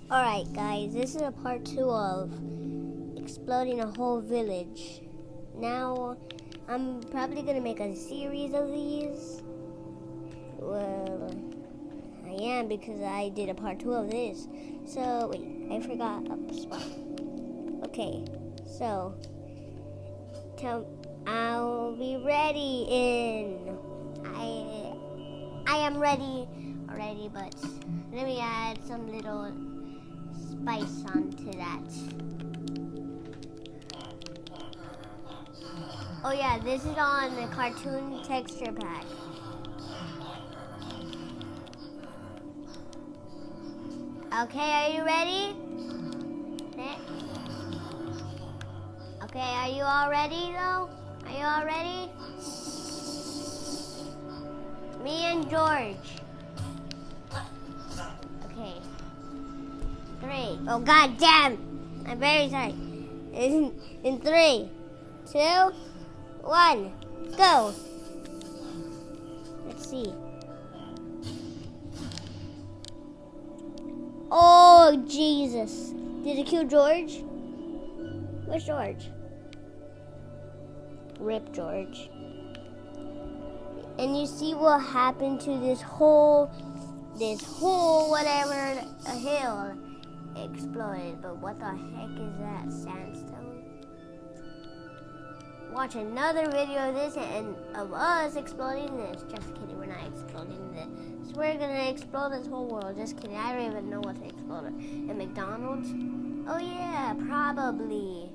Alright guys, this is a part 2 of exploding a whole village. Now, I'm probably going to make a series of these. Well, I am because I did a part 2 of this. So, wait, I forgot a spot. Okay, so, I'll be ready in... I am ready already, but let me add some little spice onto that. Oh yeah, this is on the cartoon texture pack. Okay, are you ready? Okay, are you all ready though? Are you all ready? Me and George. Okay. 3. Oh god damn! I'm very sorry. In 3, 2, 1, go! Let's see. Oh Jesus! Did it kill George? Where's George? Rip George. And you see what happened to this whole whatever a hill exploded. But what the heck is that? Sandstone? Watch another video of this and of us exploding this. Just kidding, we're not exploding this. We're gonna explode this whole world. Just kidding, I don't even know what to explode. A McDonald's? Oh yeah, probably.